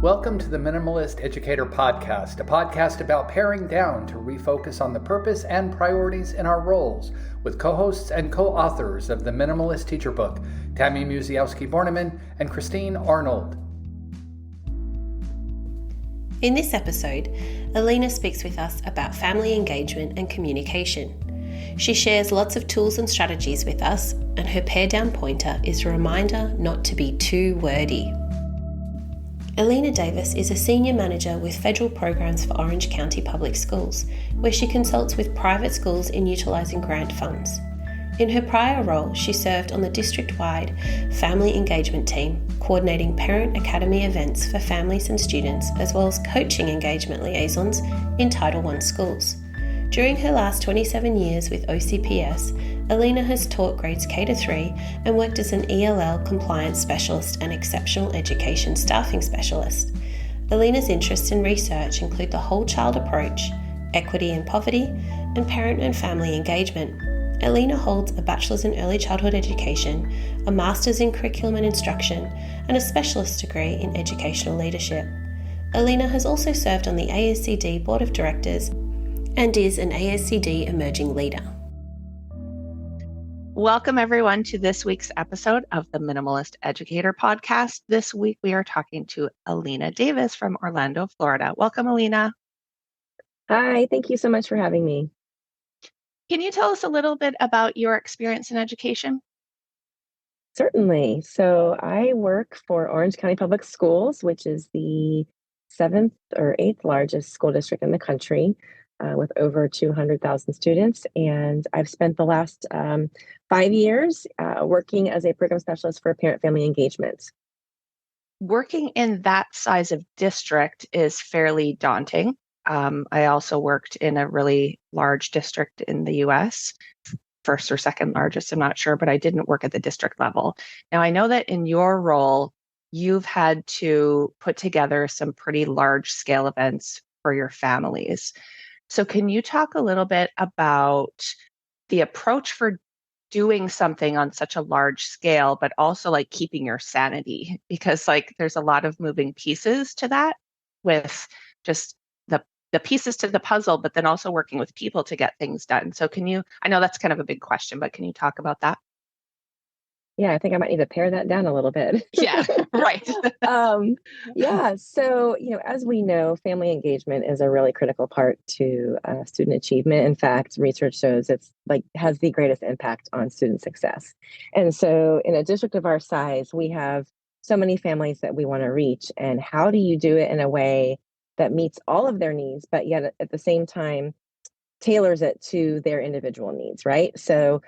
Welcome to the Minimalist Educator Podcast, a podcast about paring down to refocus on the purpose and priorities in our roles, with co-hosts and co-authors of the Minimalist Teacher Book, Tammy Musiowski-Borneman and Christine Arnold. In this episode, Alina speaks with us about family engagement and communication. She shares lots of tools and strategies with us, and her pare down pointer is a reminder not to be too wordy. Alina Davis is a senior manager with federal programs for Orange County Public Schools, where she consults with private schools in utilising grant funds. In her prior role, she served on the district-wide family engagement team, coordinating parent academy events for families and students, as well as coaching engagement liaisons in Title I schools. During her last 27 years with OCPS, Alina has taught grades K to 3 and worked as an ELL compliance specialist and exceptional education staffing specialist. Alina's interests in research include the whole child approach, equity and poverty, and parent and family engagement. Alina holds a bachelor's in early childhood education, a master's in curriculum and instruction, and a specialist degree in educational leadership. Alina has also served on the ASCD Board of Directors and is an ASCD Emerging Leader. Welcome, everyone, to this week's episode of the Minimalist Educator Podcast. This week, we are talking to Alina Davis from Orlando, Florida. Welcome, Alina. Hi, thank you so much for having me. Can you tell us a little bit about your experience in education? Certainly. So I work for Orange County Public Schools, which is the 7th or 8th largest school district in the country, with over 200,000 students. And I've spent the last 5 years working as a program specialist for parent-family engagement. Working in that size of district is fairly daunting. I also worked in a really large district in the US, first or second largest, I'm not sure, but I didn't work at the district level. Now, I know that in your role, you've had to put together some pretty large scale events for your families. So can you talk a little bit about the approach for doing something on such a large scale, but also like keeping your sanity? Because like there's a lot of moving pieces to that, with just the pieces to the puzzle, but then also working with people to get things done. So I know that's kind of a big question, but can you talk about that? Yeah, I think I might need to pare that down a little bit. Yeah, right. So, as we know, family engagement is a really critical part to student achievement. In fact, research shows has the greatest impact on student success. And so in a district of our size, we have so many families that we want to reach. And how do you do it in a way that meets all of their needs, but yet at the same time tailors it to their individual needs, right? So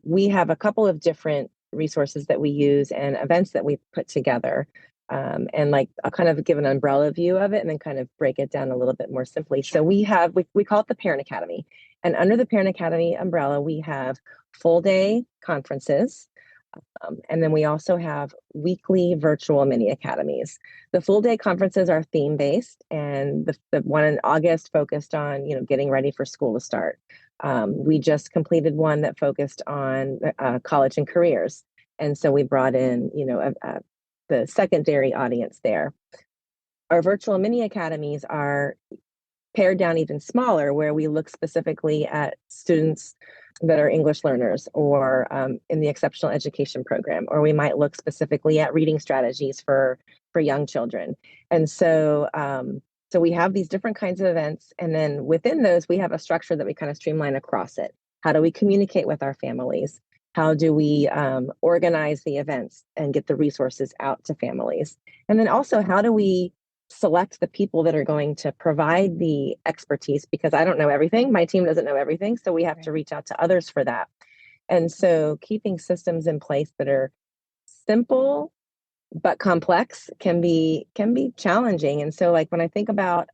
we have a couple of different resources that we use and events that we put together. And I'll kind of give an umbrella view of it and then kind of break it down a little bit more simply. So we call it the Parent Academy. And under the Parent Academy umbrella, we have full day conferences. And then we also have weekly virtual mini academies. The full day conferences are theme based, and the one in August focused on getting ready for school to start. We just completed one that focused on college and careers, and so we brought in the secondary audience there. Our virtual mini academies are pared down even smaller, where we look specifically at students that are English learners or in the exceptional education program, or we might look specifically at reading strategies for young children. And so we have these different kinds of events. And then within those, we have a structure that we kind of streamline across it. How do we communicate with our families? How do we organize the events and get the resources out to families? And then also, how do we select the people that are going to provide the expertise? Because I don't know everything. My team doesn't know everything. So we have to reach out to others for that. And so keeping systems in place that are simple but complex can be challenging. And so when I think about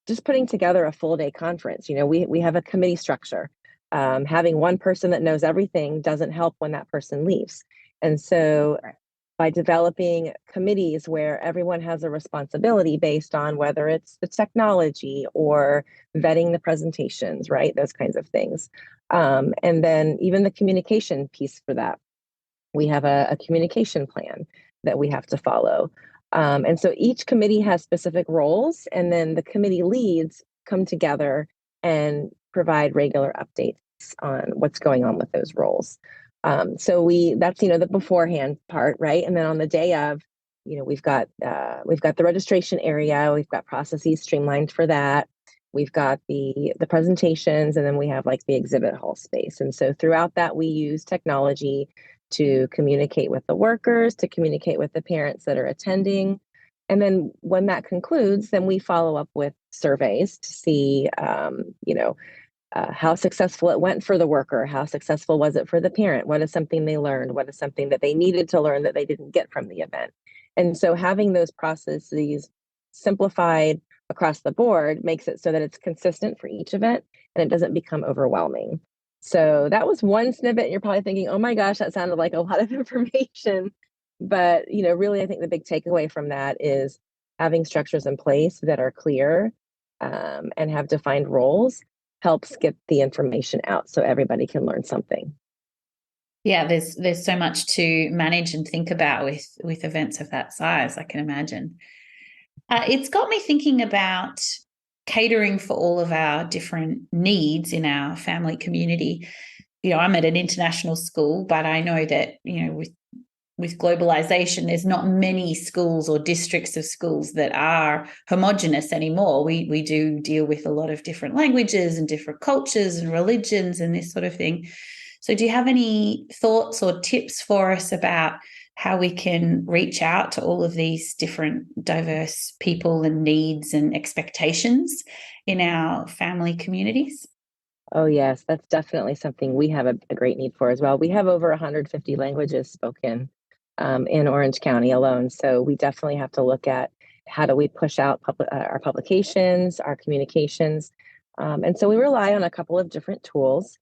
just putting together a full day conference, we have a committee structure. Having one person that knows everything doesn't help when that person leaves. And so by developing committees where everyone has a responsibility based on whether it's the technology or vetting the presentations, right? Those kinds of things. And then even the communication piece for that. We have a communication plan that we have to follow. And so each committee has specific roles, and then the committee leads come together and provide regular updates on what's going on with those roles. So that's the beforehand part, right? And then on the day of, we've got the registration area, we've got processes streamlined for that. We've got the presentations, and then we have like the exhibit hall space. And so throughout that, we use technology to communicate with the workers, to communicate with the parents that are attending. And then when that concludes, then we follow up with surveys to see, how successful it went for the worker, how successful was it for the parent, what is something they learned, what is something that they needed to learn that they didn't get from the event. And so having those processes simplified across the board makes it so that it's consistent for each event and it doesn't become overwhelming. So that was one snippet. You're probably thinking, oh my gosh, that sounded like a lot of information. But, really, I think the big takeaway from that is having structures in place that are clear and have defined roles helps get the information out so everybody can learn something. Yeah, there's so much to manage and think about with events of that size, I can imagine. It's got me thinking about catering for all of our different needs in our family community. I'm at an international school, but I know that, with globalization, there's not many schools or districts of schools that are homogenous anymore. We do deal with a lot of different languages and different cultures and religions and this sort of thing. So do you have any thoughts or tips for us about how we can reach out to all of these different diverse people and needs and expectations in our family communities? Oh, yes, that's definitely something we have a great need for as well. We have over 150 languages spoken in Orange County alone. So we definitely have to look at how do we push out our publications, our communications. And so we rely on a couple of different tools.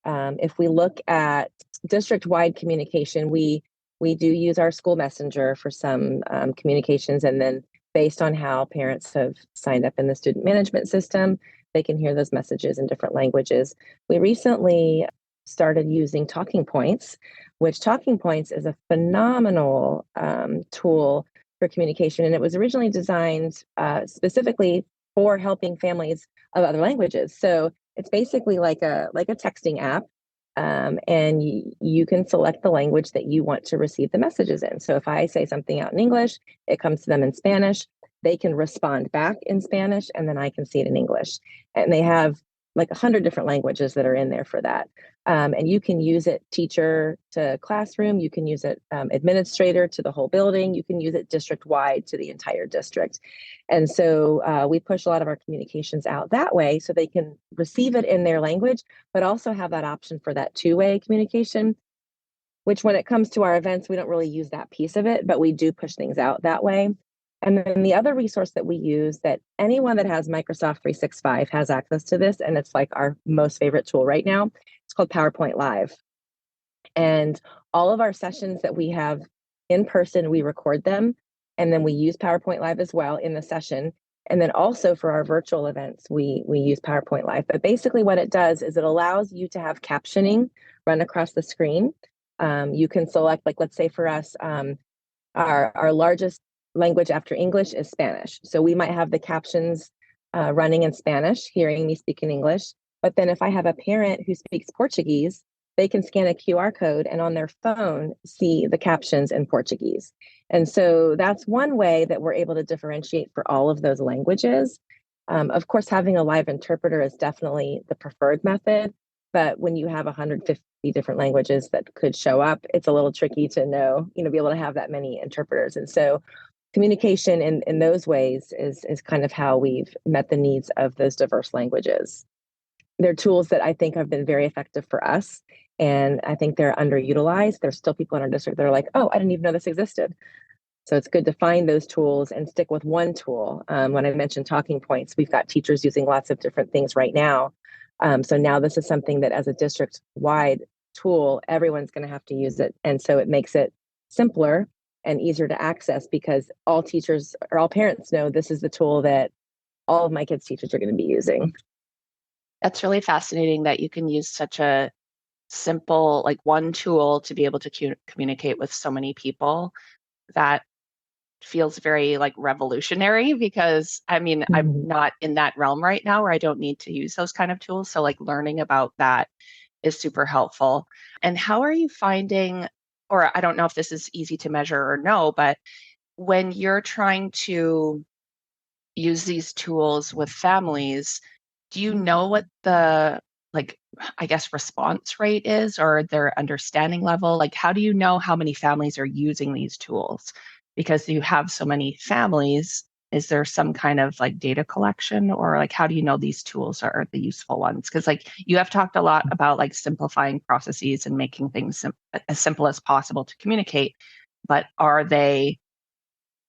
If we look at district-wide communication, we do use our school messenger for some communications, and then based on how parents have signed up in the student management system, they can hear those messages in different languages. We recently started using talking points, which talking points is a phenomenal tool for communication, and it was originally designed specifically for helping families of other languages. So it's basically like a texting app. And you can select the language that you want to receive the messages in. So if I say something out in English, it comes to them in Spanish. They can respond back in Spanish, and then I can see it in English. And they have like 100 different languages that are in there for that. And you can use it teacher to classroom. You can use it administrator to the whole building. You can use it district-wide to the entire district. And so we push a lot of our communications out that way so they can receive it in their language, but also have that option for that two-way communication, which when it comes to our events, we don't really use that piece of it, but we do push things out that way. And then the other resource that we use that anyone that has Microsoft 365 has access to this, and it's like our most favorite tool right now. It's called PowerPoint Live. And all of our sessions that we have in person, we record them, and then we use PowerPoint Live as well in the session. And then also for our virtual events, we use PowerPoint Live. But basically what it does is it allows you to have captioning run across the screen. You can select, like, let's say for us, our largest language after English is Spanish. So we might have the captions running in Spanish, hearing me speak in English. But then if I have a parent who speaks Portuguese, they can scan a QR code and on their phone see the captions in Portuguese. And so that's one way that we're able to differentiate for all of those languages. Of course, having a live interpreter is definitely the preferred method. But when you have 150 different languages that could show up, it's a little tricky to know, be able to have that many interpreters. And so communication in those ways is kind of how we've met the needs of those diverse languages. They're tools that I think have been very effective for us, and I think they're underutilized. There's still people in our district that are like, oh, I didn't even know this existed. So it's good to find those tools and stick with one tool. When I mentioned talking points, we've got teachers using lots of different things right now. So now this is something that as a district-wide tool, everyone's going to have to use it. And so it makes it simpler and easier to access because all teachers or all parents know this is the tool that all of my kids' teachers are going to be using. That's really fascinating that you can use such a simple, like one tool to be able to communicate with so many people. That feels very like revolutionary, because I mean, I'm not in that realm right now where I don't need to use those kind of tools. So like learning about that is super helpful. And how are you finding, or I don't know if this is easy to measure or no, but when you're trying to use these tools with families, do you know what the, like, I guess, response rate is, or their understanding level? Like, how do you know how many families are using these tools? Because you have so many families, is there some kind of like data collection, or like, how do you know these tools are the useful ones? Because like you have talked a lot about like simplifying processes and making things as simple as possible to communicate, but are they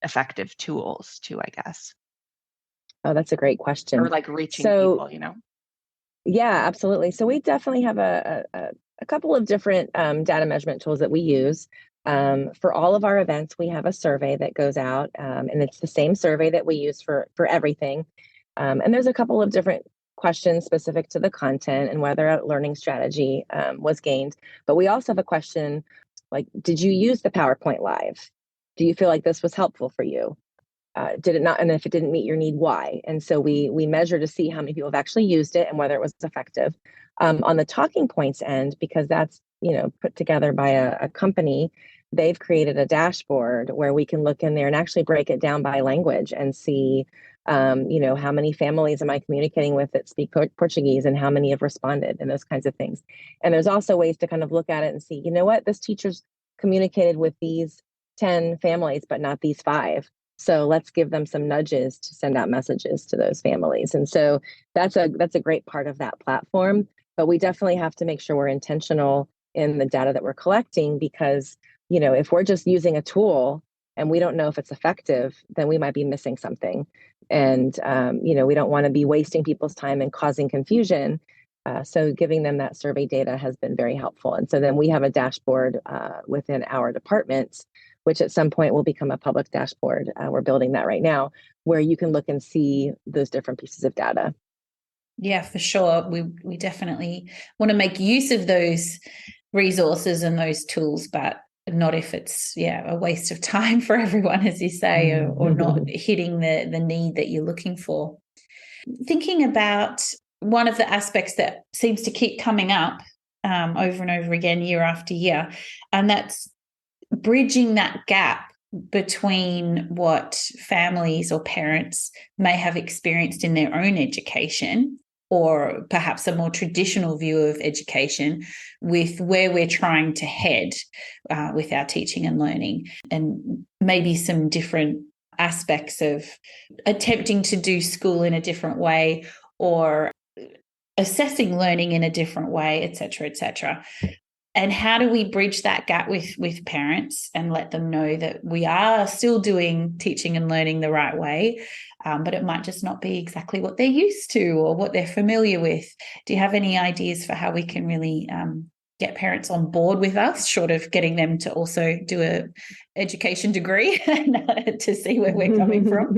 effective tools too, I guess? Oh, that's a great question. Or like reaching people, Yeah, absolutely. So we definitely have a couple of different data measurement tools that we use. For all of our events, we have a survey that goes out, and it's the same survey that we use for everything. And there's a couple of different questions specific to the content and whether a learning strategy was gained. But we also have a question like, did you use the PowerPoint Live? Do you feel like this was helpful for you? Did it not? And if it didn't meet your need, why? And so we measure to see how many people have actually used it and whether it was effective. On the talking points end, because that's put together by a company, they've created a dashboard where we can look in there and actually break it down by language and see, how many families am I communicating with that speak Portuguese and how many have responded and those kinds of things. And there's also ways to kind of look at it and see, what, this teacher's communicated with these 10 families, but not these 5. So let's give them some nudges to send out messages to those families. And so that's a great part of that platform. But we definitely have to make sure we're intentional in the data that we're collecting, because, if we're just using a tool and we don't know if it's effective, then we might be missing something. And, we don't want to be wasting people's time and causing confusion. So giving them that survey data has been very helpful. And so then we have a dashboard within our departments, which at some point will become a public dashboard. We're building that right now, where you can look and see those different pieces of data. Yeah, for sure. We definitely want to make use of those resources and those tools, but not if it's a waste of time for everyone, as you say, or not hitting the need that you're looking for. Thinking about one of the aspects that seems to keep coming up over and over again, year after year, and that's bridging that gap between what families or parents may have experienced in their own education, or perhaps a more traditional view of education, with where we're trying to head with our teaching and learning, and maybe some different aspects of attempting to do school in a different way, or assessing learning in a different way, et cetera, et cetera. And how do we bridge that gap with parents and let them know that we are still doing teaching and learning the right way, but it might just not be exactly what they're used to or what they're familiar with? Do you have any ideas for how we can really get parents on board with us, short of getting them to also do an education degree to see where we're coming from?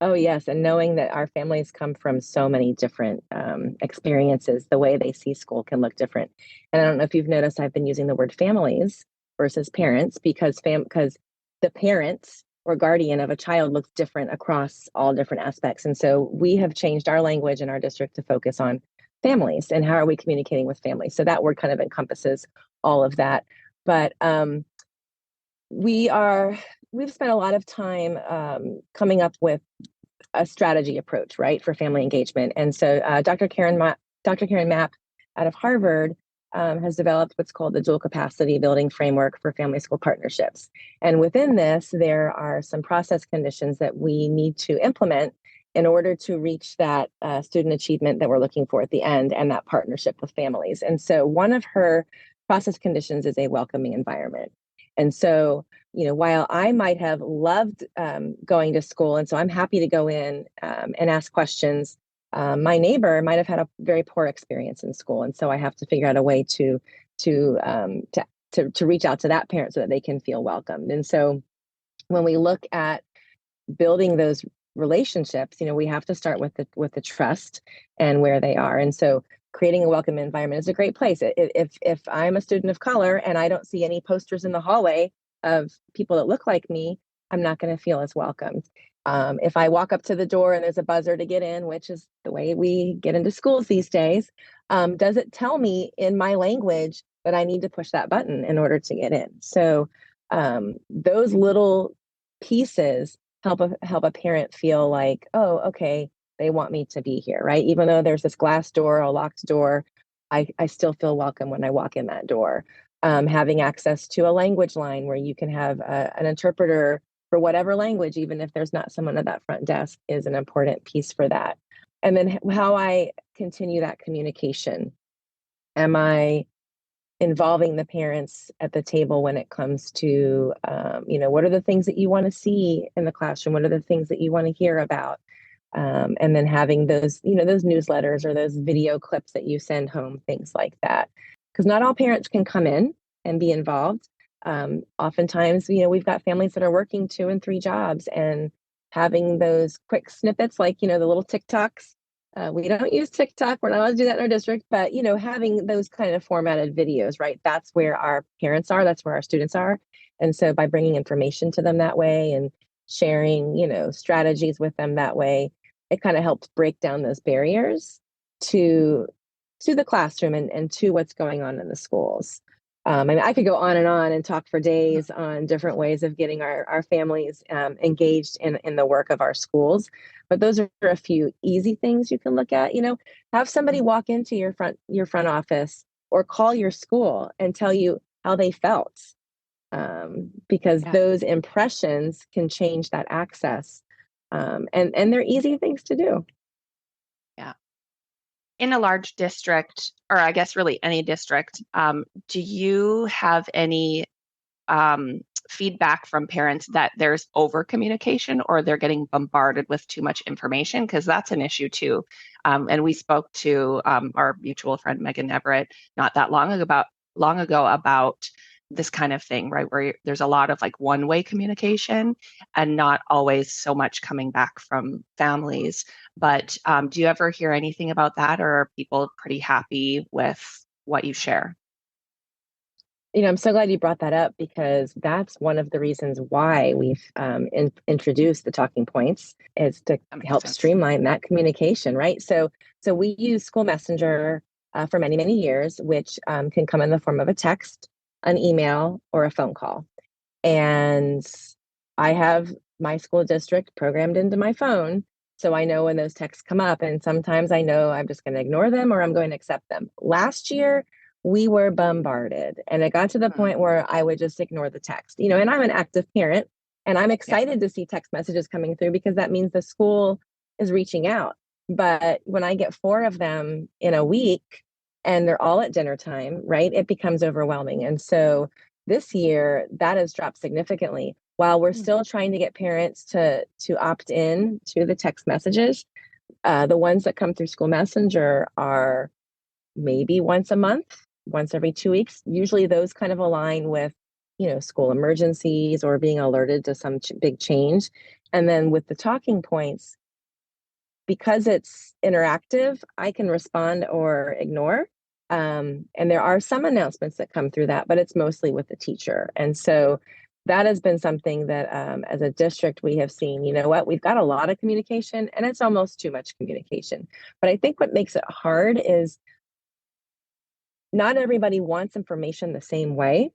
Oh, yes. And knowing that our families come from so many different experiences, the way they see school can look different. And I don't know if you've noticed, I've been using the word families versus parents, because the parents or guardian of a child looks different across all different aspects. And so we have changed our language in our district to focus on families and how are we communicating with families. So that word kind of encompasses all of that. But we've spent a lot of time coming up with a strategy approach, right, for family engagement. And so Dr. Karen Mapp out of Harvard has developed what's called the dual capacity building framework for family school partnerships. And within this, there are some process conditions that we need to implement in order to reach that student achievement that we're looking for at the end, and that partnership with families. And so one of her process conditions is a welcoming environment. And so, while I might have loved going to school, and so I'm happy to go in and ask questions, my neighbor might have had a very poor experience in school. And so I have to figure out a way to reach out to that parent so that they can feel welcomed. And so when we look at building those relationships, we have to start with the trust and where they are. And so creating a welcome environment is a great place. If I'm a student of color and I don't see any posters in the hallway of people that look like me, I'm not going to feel as welcomed. If I walk up to the door and there's a buzzer to get in, which is the way we get into schools these days, does it tell me in my language that I need to push that button in order to get in? So those little pieces help a parent feel like, oh, okay, they want me to be here, right? Even though there's this glass door, a locked door, I still feel welcome when I walk in that door. Having access to a language line where you can have an interpreter for whatever language, even if there's not someone at that front desk, is an important piece for that. And then how I continue that communication. Am I involving the parents at the table when it comes to, what are the things that you want to see in the classroom? What are the things that you want to hear about? And then having those, those newsletters or those video clips that you send home, things like that. Because not all parents can come in and be involved. Oftentimes, we've got families that are working 2 and 3 jobs, and having those quick snippets, like, the little TikToks. We don't use TikTok. We're not allowed to do that in our district, but, having those kind of formatted videos, right? That's where our parents are. That's where our students are. And so by bringing information to them that way and sharing, strategies with them that way, it kind of helps break down those barriers to the classroom and to what's going on in the schools. I could go on and talk for days on different ways of getting our families engaged in the work of our schools. But those are a few easy things you can look at. Have somebody walk into your front office or call your school and tell you how they felt, because those impressions can change that access. And they're easy things to do. Yeah. In a large district, or I guess really any district, do you have any feedback from parents that there's over communication or they're getting bombarded with too much information? Because that's an issue too. And we spoke to our mutual friend Megan Everett not that long ago about this kind of thing, right? Where there's a lot of like one-way communication and not always so much coming back from families. But do you ever hear anything about that, or are people pretty happy with what you share? I'm so glad you brought that up, because that's one of the reasons why we've introduced the talking points, is to help streamline that communication, right? So we use School Messenger for many, many years, which can come in the form of a text, an email, or a phone call. And I have my school district programmed into my phone, so I know when those texts come up, and sometimes I know I'm just going to ignore them or I'm going to accept them. Last year, we were bombarded, and it got to the point where I would just ignore the text, and I'm an active parent, and I'm excited to see text messages coming through because that means the school is reaching out. But when I get 4 of them in a week and they're all at dinner time, right, it becomes overwhelming. And so this year that has dropped significantly. While we're still trying to get parents to opt in to the text messages, the ones that come through School Messenger are maybe once a month, once every 2 weeks. Usually those kind of align with, school emergencies or being alerted to some big change. And then with the talking points, because it's interactive, I can respond or ignore. And there are some announcements that come through that, but it's mostly with the teacher. And so that has been something that as a district, we have seen, we've got a lot of communication and it's almost too much communication. But I think what makes it hard is not everybody wants information the same way,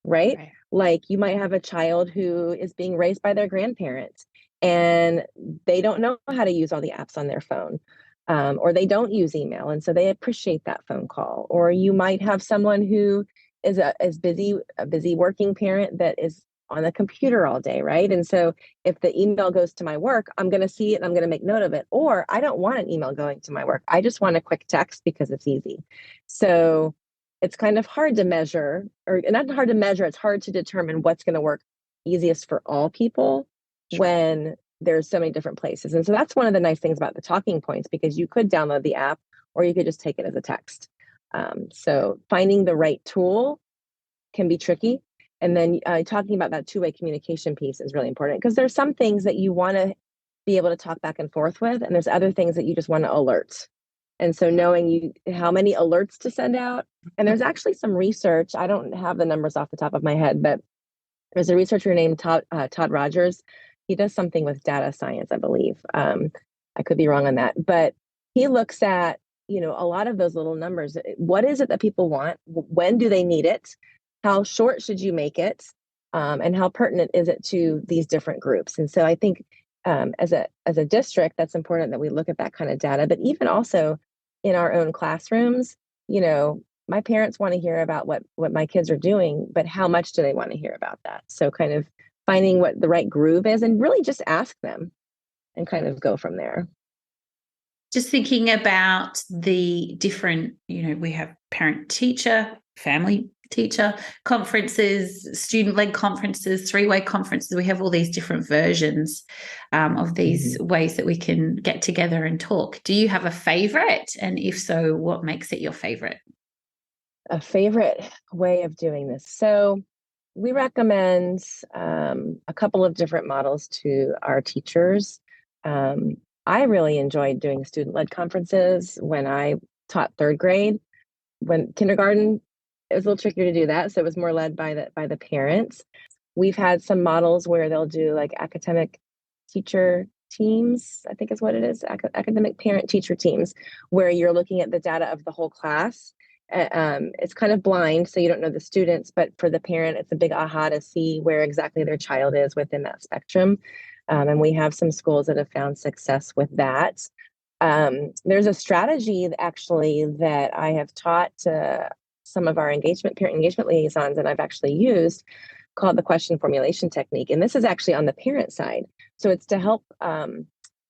right? Like you might have a child who is being raised by their grandparents and they don't know how to use all the apps on their phone, or they don't use email. And so they appreciate that phone call. Or you might have someone who is a busy working parent that is on the computer all day, right? And so if the email goes to my work, I'm going to see it and I'm going to make note of it. Or I don't want an email going to my work. I just want a quick text because it's easy. So it's kind of hard to measure, or not hard to measure, it's hard to determine what's going to work easiest for all people when there's so many different places. And so that's one of the nice things about the talking points, because you could download the app or you could just take it as a text. So finding the right tool can be tricky. And then talking about that two-way communication piece is really important, because there's some things that you want to be able to talk back and forth with, and there's other things that you just want to alert. And so knowing how many alerts to send out, and there's actually some research, I don't have the numbers off the top of my head, but There's a researcher named Todd Rogers. He does something with data science, I believe. I could be wrong on that, but he looks at, a lot of those little numbers. What is it that people want? When do they need it? How short should you make it? And how pertinent is it to these different groups? And so I think as a district, that's important that we look at that kind of data, but even also in our own classrooms, my parents want to hear about what my kids are doing, but how much do they want to hear about that? So kind of finding what the right groove is and really just ask them and kind of go from there. Just thinking about the different, we have parent-teacher, family-teacher conferences, student-led conferences, three-way conferences. We have all these different versions of these ways that we can get together and talk. Do you have a favorite? And if so, what makes it your favorite? A favorite way of doing this. So we recommend a couple of different models to our teachers. I really enjoyed doing student-led conferences when I taught third grade. When kindergarten, it was a little trickier to do that, so it was more led by the parents. We've had some models where they'll do like academic teacher teams, I think is what it is, academic parent-teacher teams, where you're looking at the data of the whole class. It's kind of blind, so you don't know the students, but for the parent, it's a big aha to see where exactly their child is within that spectrum. And we have some schools that have found success with that. There's a strategy actually that I have taught to some of our parent engagement liaisons, and I've actually used, called the question formulation technique. And this is actually on the parent side. So it's to help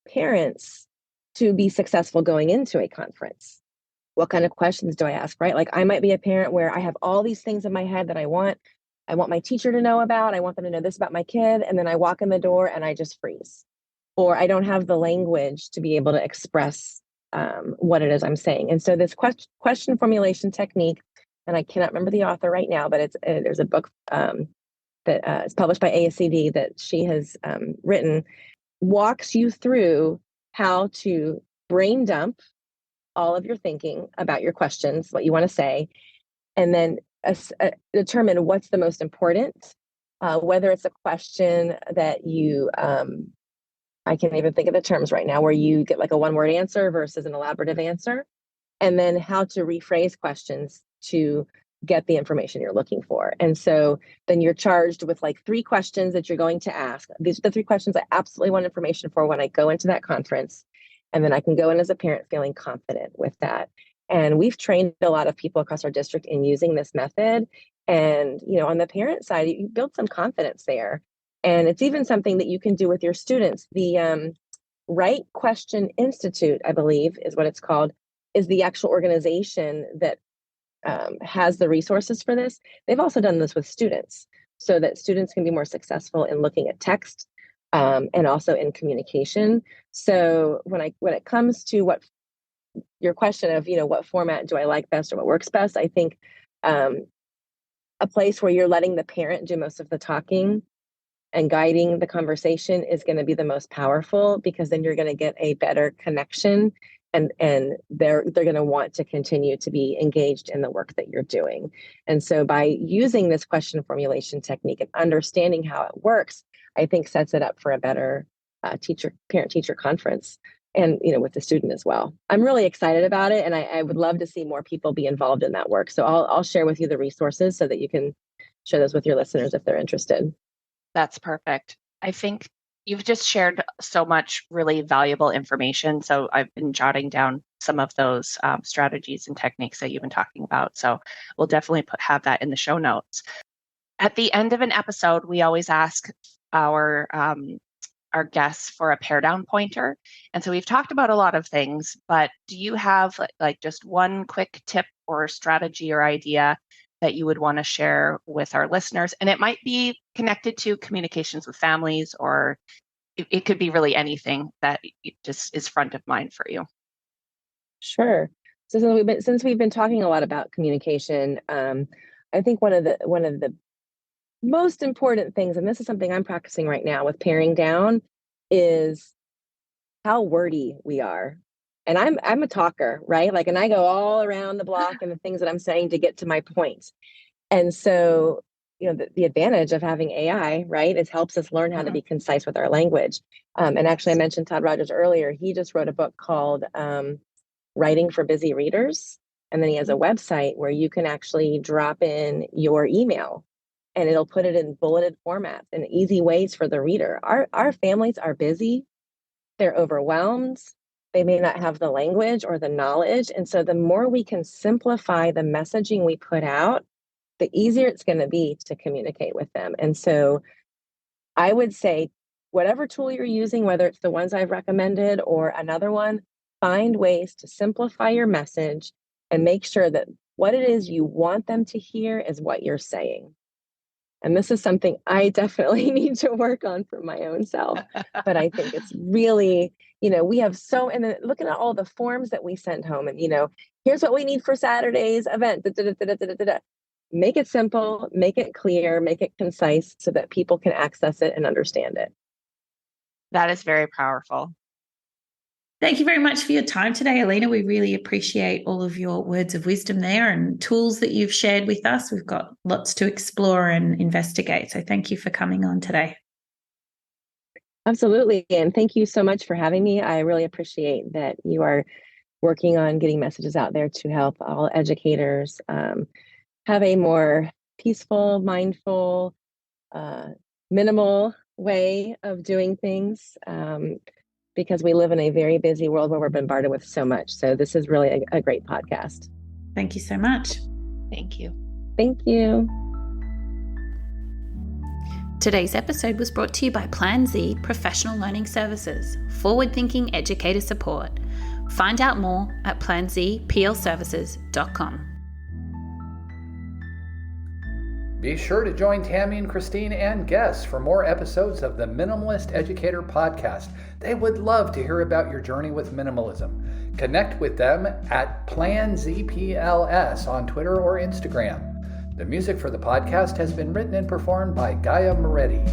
parents to be successful going into a conference. What kind of questions do I ask, right? Like I might be a parent where I have all these things in my head that I want my teacher to know about. I want them to know this about my kid. And then I walk in the door and I just freeze. Or I don't have the language to be able to express what it is I'm saying. And so this question formulation technique, and I cannot remember the author right now, but there's a book that is published by ASCD that she has written, walks you through how to brain dump all of your thinking about your questions, what you want to say, and then determine what's the most important, whether it's a question that you, I can't even think of the terms right now, where you get like a one-word answer versus an elaborative answer, and then how to rephrase questions to get the information you're looking for. And so then you're charged with like 3 questions that you're going to ask. These are the 3 questions I absolutely want information for when I go into that conference. And then I can go in as a parent feeling confident with that. And we've trained a lot of people across our district in using this method. And, on the parent side, you build some confidence there. And it's even something that you can do with your students. The Right Question Institute, I believe is what it's called, is the actual organization that has the resources for this. They've also done this with students so that students can be more successful in looking at text and also in communication. So when it comes to what your question of, what format do I like best or what works best, I think a place where you're letting the parent do most of the talking and guiding the conversation is going to be the most powerful, because then you're going to get a better connection and they're going to want to continue to be engaged in the work that you're doing. And so by using this question formulation technique and understanding how it works, I think sets it up for a better parent-teacher conference. And, with the student as well. I'm really excited about it. And I would love to see more people be involved in that work. So I'll share with you the resources so that you can share those with your listeners if they're interested. That's perfect. I think you've just shared so much really valuable information. So I've been jotting down some of those strategies and techniques that you've been talking about. So we'll definitely have that in the show notes. At the end of an episode, we always ask our guests for a pair down pointer. And so we've talked about a lot of things, but do you have like just one quick tip or strategy or idea that you would want to share with our listeners? And it might be connected to communications with families, or it could be really anything that just is front of mind for you. Sure. So since we've been talking a lot about communication, I think one of the most important things, and this is something I'm practicing right now with paring down, is how wordy we are. And I'm a talker, right? And I go all around the block and the things that I'm saying to get to my point. And so the advantage of having AI, right? It helps us learn how to be concise with our language. And actually, I mentioned Todd Rogers earlier. He just wrote a book called Writing for Busy Readers. And then he has a website where you can actually drop in your email and it'll put it in bulleted formats and easy ways for the reader. Our families are busy. They're overwhelmed. They may not have the language or the knowledge. And so the more we can simplify the messaging we put out, the easier it's going to be to communicate with them. And so I would say, whatever tool you're using, whether it's the ones I've recommended or another one, find ways to simplify your message and make sure that what it is you want them to hear is what you're saying. And this is something I definitely need to work on for my own self. But I think it's really, we have and then looking at all the forms that we send home and, here's what we need for Saturday's event. Make it simple, make it clear, make it concise so that people can access it and understand it. That is very powerful. Thank you very much for your time today, Alina. We really appreciate all of your words of wisdom there and tools that you've shared with us. We've got lots to explore and investigate. So thank you for coming on today. Absolutely. And thank you so much for having me. I really appreciate that you are working on getting messages out there to help all educators have a more peaceful, mindful, minimal way of doing things. Because we live in a very busy world where we're bombarded with so much. So this is really a great podcast. Thank you so much. Thank you. Thank you. Today's episode was brought to you by Plan Z Professional Learning Services, forward-thinking educator support. Find out more at planzplservices.com. Be sure to join Tammy and Christine and guests for more episodes of the Minimalist Educator Podcast. They would love to hear about your journey with minimalism. Connect with them at PlanZPLS on Twitter or Instagram. The music for the podcast has been written and performed by Gaia Moretti.